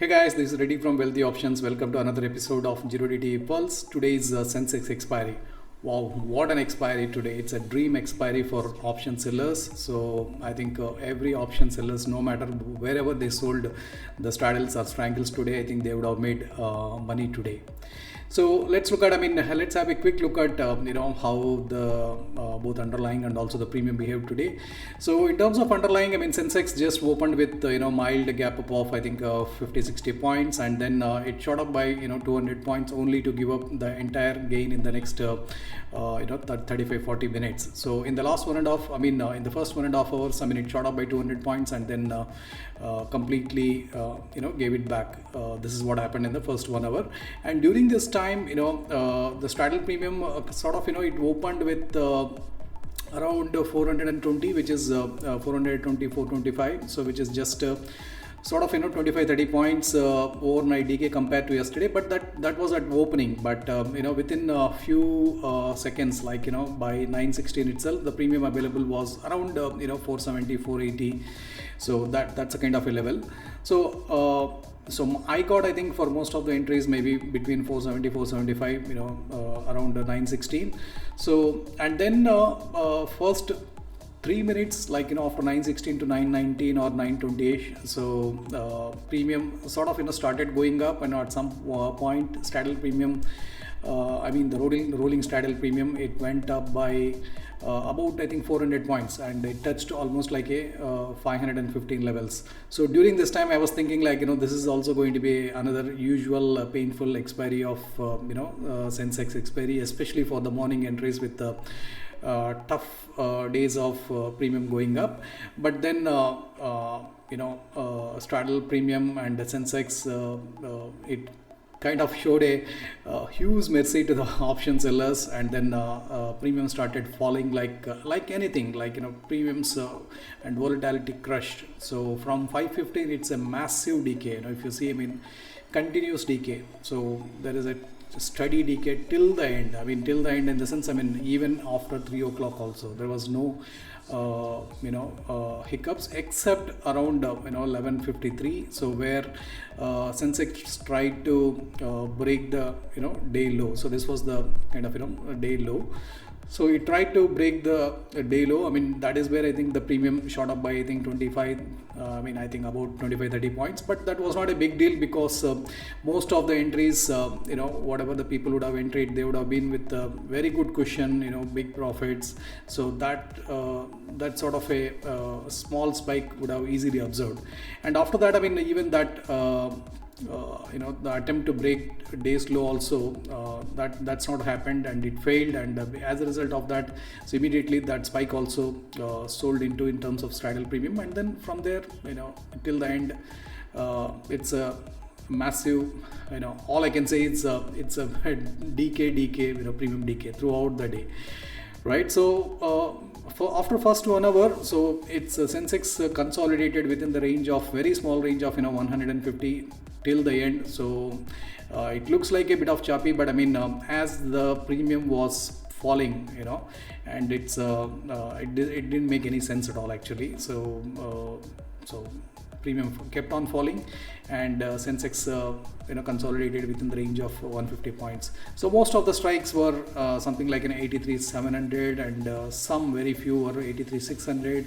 Hey guys, this is Reddy from Wealthy Options. Welcome to another episode of 0DT Pulse. Today is SENSEX Expiry. Wow, what an expiry today. It's a dream expiry for option sellers. So I think every option sellers, no matter wherever they sold the straddles or strangles today, I think they would have made money today. So let's look at, let's have a quick look at, how the both underlying and also the premium behaved today. So in terms of underlying, Sensex just opened with, mild gap up of, 50-60 points, and then it shot up by, 200 points only to give up the entire gain in the next, 35-40 minutes. So in the last in the first 1.5 hours, it shot up by 200 points and then completely, gave it back. This is what happened in the first 1 hour. And during this time, the straddle premium it opened with around 420, which is 420, 425, so which is just 25-30 points overnight decay compared to yesterday, but that was at opening. But within a few seconds, by 9:16 itself, the premium available was around 470, 480. So that's a kind of a level. So I got, I think, for most of the entries maybe between 470, 475, around 9:16. So and then first 3 minutes, after 9:16 to 9:19 or 9:20ish, so premium started going up, and at some point straddle premium, the rolling straddle premium, it went up by about, I think, 400 points, and it touched almost like a 515 levels. So during this time I was thinking, this is also going to be another usual painful expiry of Sensex expiry, especially for the morning entries with the tough days of premium going up. But then straddle premium and the Sensex, it kind of showed a huge mercy to the option sellers, and then premium started falling like anything, premiums and volatility crushed. So from 515, it's a massive decay. If you see, continuous decay. So there is a steady decay till the end. Till the end in the sense, even after 3 o'clock also, there was no hiccups except around 11:53. So where Sensex tried to break the day low. So this was the kind of day low. So it tried to break the day low. That is where I think the premium shot up by, I think, 25, I think about 25-30 points. But that was not a big deal, because most of the entries, whatever the people would have entered, they would have been with a very good cushion, big profits. So that sort of a small spike would have easily observed. And after that, even that the attempt to break day's low also, that's not happened, and it failed. And as a result of that, so immediately that spike also sold into in terms of straddle premium. And then from there, till the end, it's a massive, all I can say is it's a decay, premium decay throughout the day, right? So after first 1 hour, so it's Sensex consolidated within the range of, very small range of 150 till the end. So it looks like a bit of choppy, but as the premium was falling, and it's it didn't make any sense at all, actually. So premium kept on falling, and Sensex consolidated within the range of 150 points. So most of the strikes were something like an 83,700, and some very few were 83,600,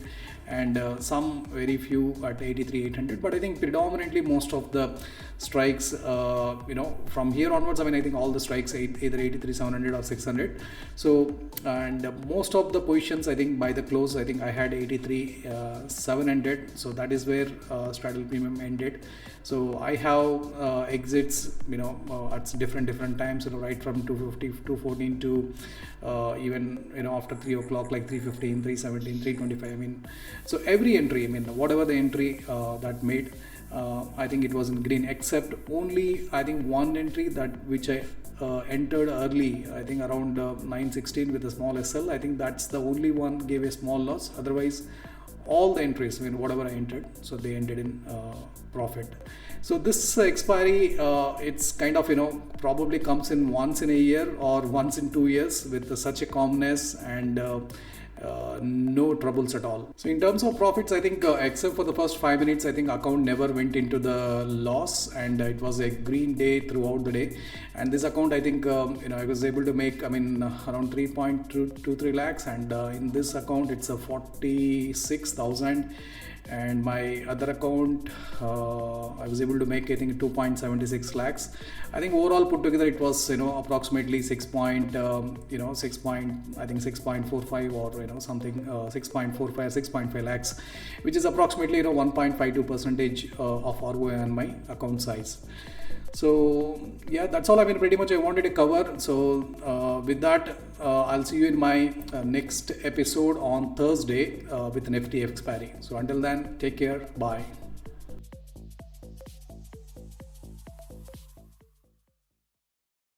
and some very few at 83,800. But I think predominantly most of the strikes, from here onwards, I think all the strikes either 83,700 or 600. So, and most of the positions, I think by the close, I think I had 83,700. So that is where straddle premium ended. So I have exits, at different times, right from 250, 214 to even after 3 o'clock, like 315, 317, 325. So every entry, whatever the entry that made, I think it was in green, except only, I think, one entry which I entered early, I think around 9:16 with a small SL. I think that's the only one gave a small loss. Otherwise, all the entries, whatever I entered, so they ended in profit. So this expiry, it's kind of probably comes in once in a year or once in 2 years with such a calmness, and no troubles at all. So in terms of profits, I think except for the first 5 minutes, I think account never went into the loss, and it was a green day throughout the day. And this account, I think I was able to make around 3.23 lakhs, and in this account it's a 46,000. And my other account, I was able to make, I think, 2.76 lakhs. I think overall put together it was approximately 6.45 or something 6.45 6.5 lakhs, which is approximately 1.52% of ROI on my account size. So yeah, that's all pretty much I wanted to cover. So with that, I'll see you in my next episode on Thursday with Nifty Expiry. So until then, take care. Bye.